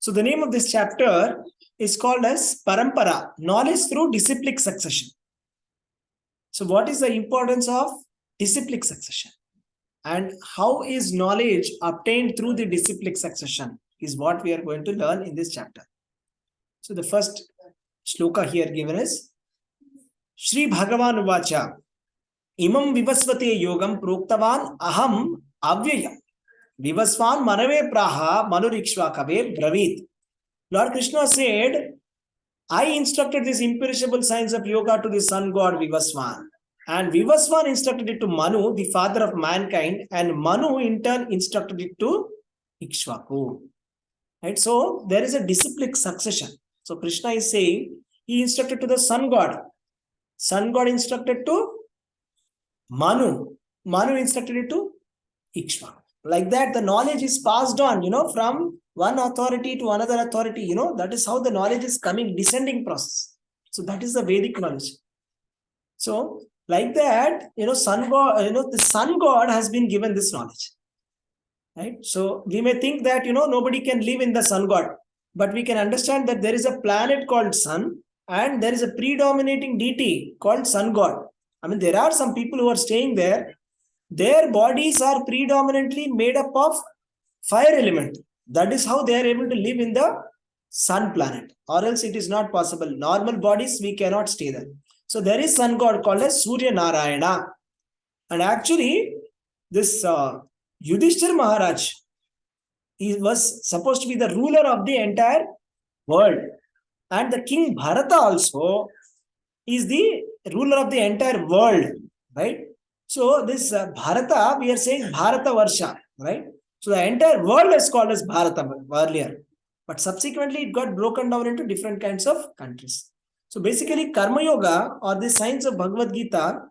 So the name of this chapter is called as Paramparā, knowledge through disciplic succession. So what is the importance of disciplic succession? And how is knowledge obtained through the disciplic succession is what we are going to learn in this chapter. So the first shloka here given is Shri Bhagavan Uvacha Imam Vivasvate Yogam Proktavan Aham Avyayam Vivasvan Manave Praha Manurikshvakave Bravit. Lord Krishna said, I instructed this imperishable science of yoga to the sun god Vivasvan. And Vivasvan instructed it to Manu, the father of mankind, and Manu in turn instructed it to Ikshvaku. Right? So there is a disciplic succession. So Krishna is saying he instructed to the sun god. Sun god instructed to Manu. Manu instructed it to Ikshvaku. Like that, the knowledge is passed on, from one authority to another authority. That is how the knowledge is coming, descending process. So that is the Vedic knowledge. So like that, sun god, the sun god has been given this knowledge. Right? So we may think that, nobody can live in the sun god, but we can understand that there is a planet called sun and there is a predominating deity called sun god. I mean, there are some people who are staying there. Their bodies are predominantly made up of fire element. That is how they are able to live in the sun planet, or else it is not possible. Normal bodies, we cannot stay there. So there is sun god called as Surya Narayana. And actually, this Yudhishthir Maharaj, he was supposed to be the ruler of the entire world. And the king Bharata also is the ruler of the entire world, right? So this Bharata, we are saying Bharata Varsha, right? So the entire world is called as Bharata earlier. But subsequently, it got broken down into different kinds of countries. So basically, Karma Yoga, or the science of Bhagavad Gita,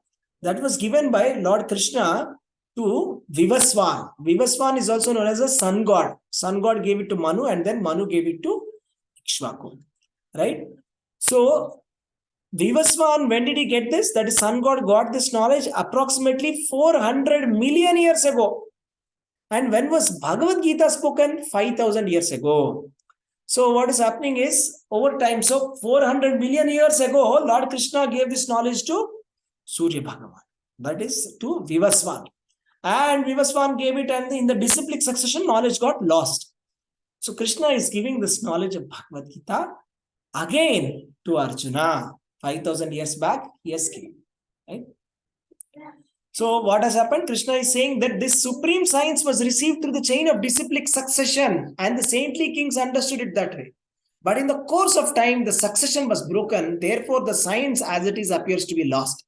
that was given by Lord Krishna to Vivasvan. Vivasvan is also known as a sun god. Sun god gave it to Manu, and then Manu gave it to Ikshvaku. Right? So Vivasvan, when did he get this? That is, sun god got this knowledge approximately 400 million years ago. And when was Bhagavad Gita spoken? 5,000 years ago. So what is happening is, over time, so 400 million years ago, Lord Krishna gave this knowledge to Surya Bhagavan. That is to Vivasvan. And Vivasvan gave it, and in the disciplic succession, knowledge got lost. So Krishna is giving this knowledge of Bhagavad Gita again to Arjuna. 5,000 years back, he has given. Right? So what has happened? Krishna is saying that this supreme science was received through the chain of disciplic succession, and the saintly kings understood it that way. But in the course of time, the succession was broken. Therefore, the science as it is appears to be lost.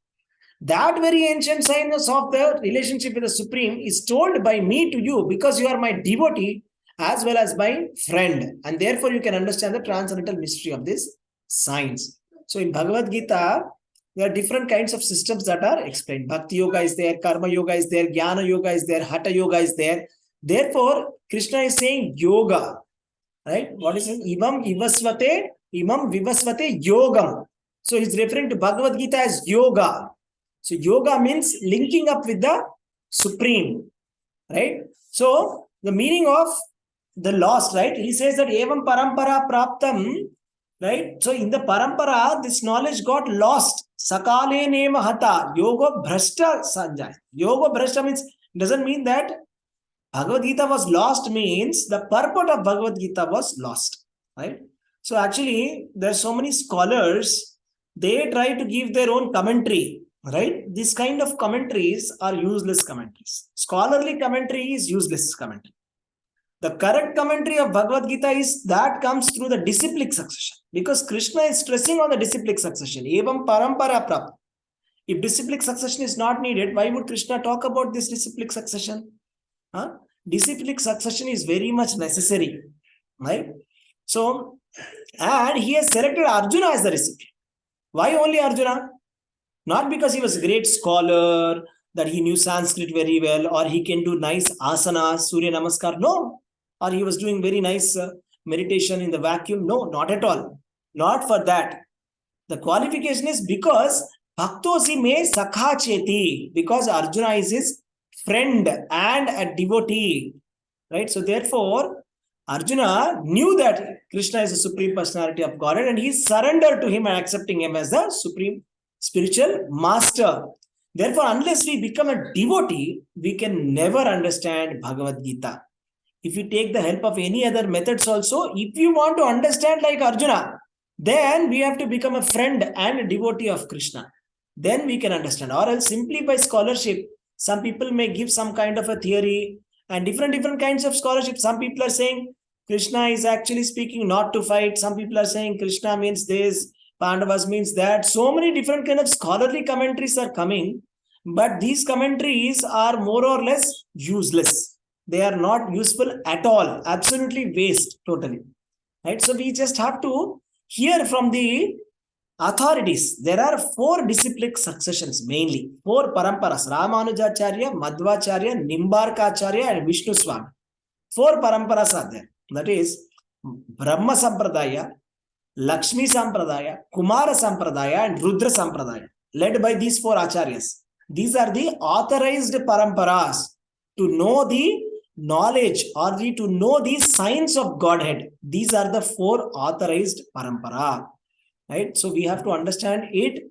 That very ancient science of the relationship with the Supreme is told by me to you because you are my devotee as well as my friend. And therefore, you can understand the transcendental mystery of this science. So in Bhagavad Gita, there are different kinds of systems that are explained. Bhakti Yoga is there, Karma Yoga is there, Jnana Yoga is there, Hatha Yoga is there. Therefore, Krishna is saying yoga. Right? What is it? Imam Vivasvate Yogam. So he's referring to Bhagavad Gita as yoga. So yoga means linking up with the Supreme. Right? So the meaning of the lost, right? He says that Evam Paramparā Praptam. Right? So in the Paramparā, this knowledge got lost. Sakale nema hata. Yoga bhrashta sanjay. Yoga bhrashta means, doesn't mean that Bhagavad Gita was lost, means the purport of Bhagavad Gita was lost. Right? So actually, there are so many scholars, they try to give their own commentary. Right? This kind of commentaries are useless commentaries. Scholarly commentary is useless commentary. The correct commentary of Bhagavad Gita is that comes through the disciplic succession. Because Krishna is stressing on the disciplic succession. Evam Paramparā Prapta. If disciplic succession is not needed, why would Krishna talk about this disciplic succession? Disciplic succession is very much necessary. Right? So, and he has selected Arjuna as the recipient. Why only Arjuna? Not because he was a great scholar, that he knew Sanskrit very well, or he can do nice asanas, Surya Namaskar. No. Or he was doing very nice meditation in the vacuum. No, not at all. Not for that. The qualification is because Bhaktosi me sakha cheti, because Arjuna is his friend and a devotee. Right? So therefore, Arjuna knew that Krishna is the supreme personality of Godhead and he surrendered to him and accepting him as the supreme spiritual master. Therefore, unless we become a devotee, we can never understand Bhagavad Gita. If we take the help of any other methods also, if you want to understand like Arjuna, then we have to become a friend and a devotee of Krishna. Then we can understand. Or else simply by scholarship, some people may give some kind of a theory and different kinds of scholarship. Some people are saying Krishna is actually speaking not to fight. Some people are saying Krishna means this, Pandavas means that. So many different kind of scholarly commentaries are coming, but these commentaries are more or less useless. They are not useful at all. Absolutely waste totally. Right? So we just have to hear from the authorities. There are 4 disciplic successions mainly. 4 paramparas. Ramanujacharya, Madhvacharya, Nimbarkacharya and Vishnu Swami. 4 paramparas are there. That is Brahma Sampradaya, Lakshmi Sampradaya, Kumara Sampradaya and Rudra Sampradaya. Led by these 4 acharyas. These are the authorized paramparas to know the knowledge or to know the signs of Godhead. These are the 4 authorized parampara. Right? So we have to understand it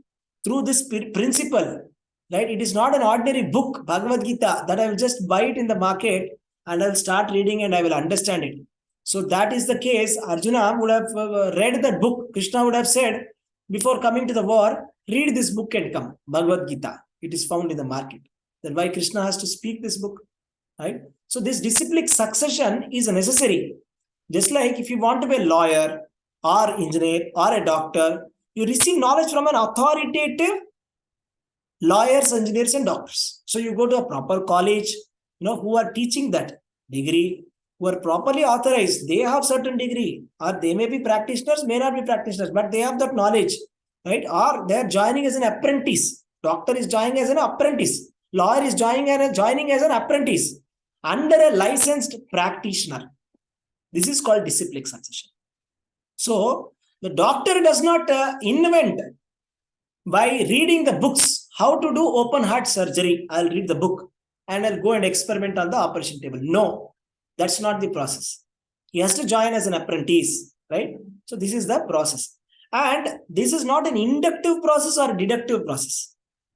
through this principle. Right? It is not an ordinary book, Bhagavad Gita, that I will just buy it in the market and I will start reading and I will understand it. So that is the case. Arjuna would have read that book. Krishna would have said, before coming to the war, read this book and come. Bhagavad Gita. It is found in the market. Then why Krishna has to speak this book? Right? So this disciplic succession is necessary. Just like if you want to be a lawyer or engineer or a doctor, you receive knowledge from an authoritative lawyers, engineers and doctors. So you go to a proper college, who are teaching that degree, who are properly authorized. They have certain degree, or they may be practitioners, may not be practitioners, but they have that knowledge, right? Or they are joining as an apprentice. Doctor is joining as an apprentice. Lawyer is joining as an apprentice under a licensed practitioner. This is called disciplic succession. So the doctor does not invent by reading the books how to do open heart surgery. I'll read the book and I'll go and experiment on the operation table. No, that's not the process. He has to join as an apprentice, right? So this is the process. And this is not an inductive process or deductive process,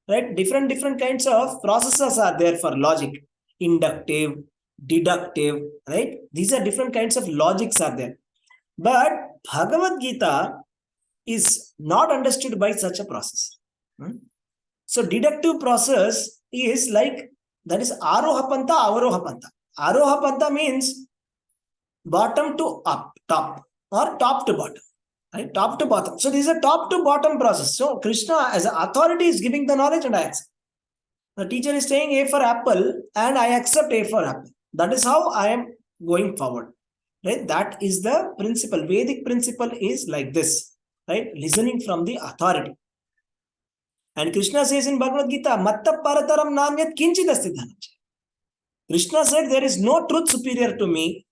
right? Different kinds of processes are there for logic. Inductive, deductive, right? These are different kinds of logics are there. But Bhagavad Gita is not understood by such a process. So deductive process is like, that is Aroha Panta, Avaroha Panta. Aroha Panta means bottom to up, top, or top to bottom, right? Top to bottom. So this is a top to bottom process. So Krishna as an authority is giving the knowledge and I accept. The teacher is saying A for apple and I accept A for apple. That is how I am going forward, right? That is the principle. Vedic principle is like this, right? Listening from the authority. And Krishna says in Bhagavad Gita, Matta parataram nanyat kinchid asti dhananjaya. Krishna said there is no truth superior to me.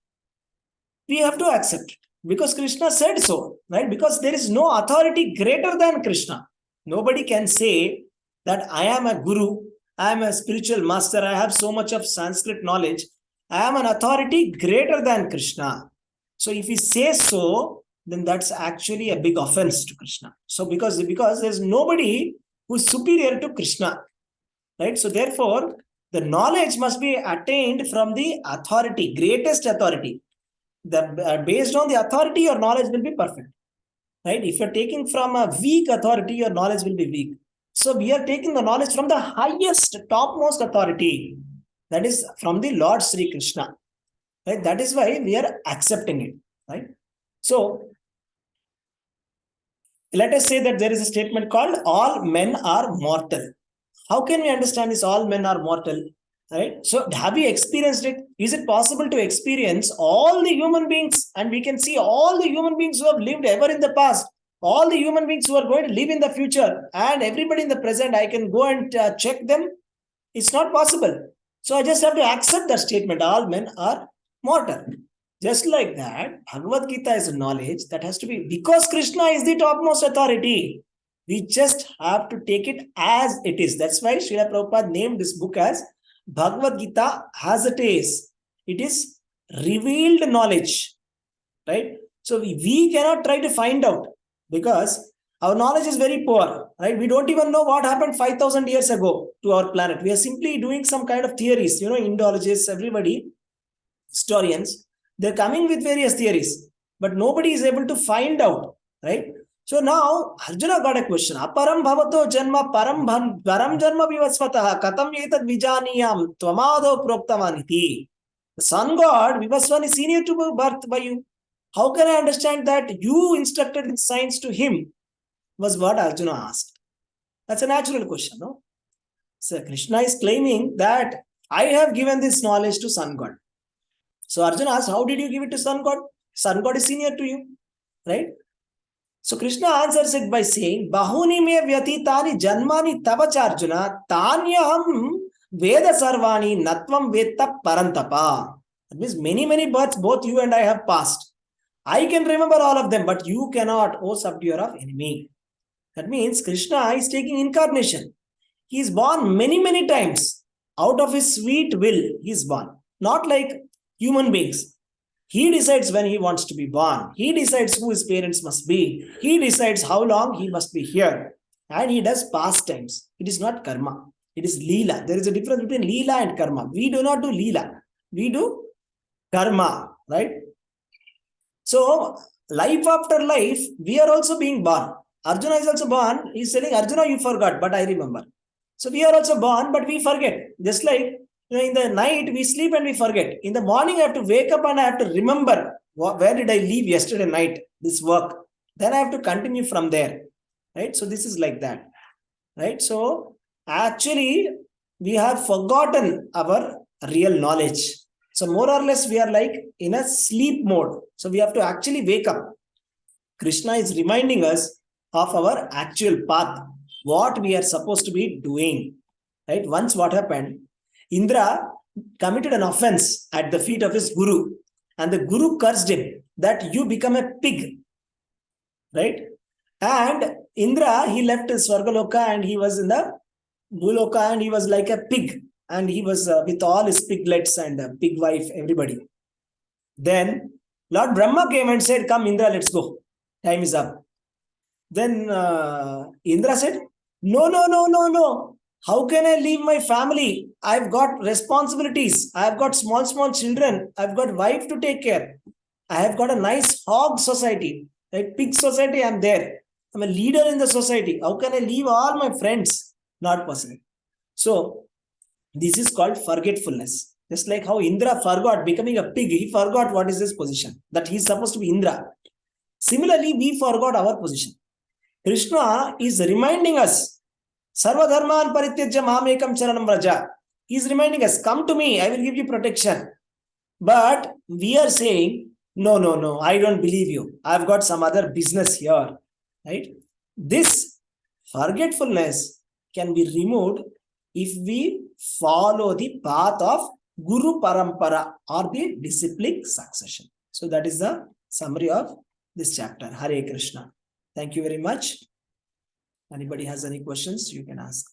We have to accept it because Krishna said so, right? Because there is no authority greater than Krishna. Nobody can say that I am a guru, I am a spiritual master, I have so much of Sanskrit knowledge. I am an authority greater than Krishna. So if he says so, then that's actually a big offense to Krishna. So because there's nobody who is superior to Krishna, right? So therefore, the knowledge must be attained from the authority, greatest authority. Based on the authority, your knowledge will be perfect, right? If you're taking from a weak authority, your knowledge will be weak. So we are taking the knowledge from the highest, topmost authority, that is from the Lord Sri Krishna, right? That is why we are accepting it, right? So let us say that there is a statement called all men are mortal. How can we understand this all men are mortal, right? So have you experienced it? Is it possible to experience all the human beings and we can see all the human beings who have lived ever in the past, all the human beings who are going to live in the future and everybody in the present, I can go and check them? It's not possible. So I just have to accept that statement, all men are mortal. Just like that, Bhagavad Gita is a knowledge that has to be, because Krishna is the topmost authority, we just have to take it as it is. That's why Srila Prabhupada named this book as Bhagavad Gita as it is. It is revealed knowledge. right? So we cannot try to find out because our knowledge is very poor, right? We don't even know what happened 5,000 years ago to our planet. We are simply doing some kind of theories, Indologists, everybody, historians, they're coming with various theories, but nobody is able to find out, right? So now Arjuna got a question. Aparam bhavato janma param janma vivasvatah katam etad vijaniyam tvamado proktavaniti. The sun god Vivaswan is senior to birth by you. How can I understand that you instructed the science to him? Was what Arjuna asked. That's a natural question, no? So Krishna is claiming that I have given this knowledge to sun god. So Arjuna asked, how did you give it to sun god? Sun god is senior to you, right? So Krishna answers it by saying, Bahuni me vyatitani janmani tavacha Arjuna tanyaham veda sarvani natvam vetta parantapa. That means many births both you and I have passed. I can remember all of them, but you cannot, O subduer of enemy. That means Krishna is taking incarnation. He is born many times. Out of his sweet will, he is born. Not like human beings. He decides when he wants to be born. He decides who his parents must be. He decides how long he must be here. And he does pastimes. It is not karma. It is leela. There is a difference between leela and karma. We do not do leela. We do karma, right? So, life after life, we are also being born. Arjuna is also born. He is telling Arjuna, you forgot, but I remember. So, we are also born, but we forget. Just like in the night, we sleep and we forget. In the morning, I have to wake up and I have to remember where did I leave yesterday night, this work. Then I have to continue from there. Right? So, this is like that. Right? So, actually, we have forgotten our real knowledge. So, more or less, we are like in a sleep mode. So, we have to actually wake up. Krishna is reminding us of our actual path, what we are supposed to be doing. Right? Once what happened? Indra committed an offense at the feet of his guru, and the guru cursed him that you become a pig, right? And Indra, he left Swargaloka and he was in the Bhuloka and he was like a pig, and he was with all his piglets and pig wife, everybody. Then Lord Brahma came and said, come Indra, let's go. Time is up. Then Indra said, no. How can I leave my family? I've got responsibilities. I've got small children. I've got wife to take care. I have got a nice hog society, right? Pig society, I'm there. I'm a leader in the society. How can I leave all my friends? Not possible. So, this is called forgetfulness. Just like how Indra forgot becoming a pig, he forgot what is his position, that he's supposed to be Indra. Similarly, we forgot our position. Krishna is reminding us, Sarva dharman parityajya mamekam charanam vraja. He is reminding us, come to me, I will give you protection. But we are saying, no, I don't believe you. I've got some other business here. Right? This forgetfulness can be removed if we follow the path of Guru Paramparā or the disciplic succession. So that is the summary of this chapter. Hare Krishna. Thank you very much. Anybody has any questions, you can ask.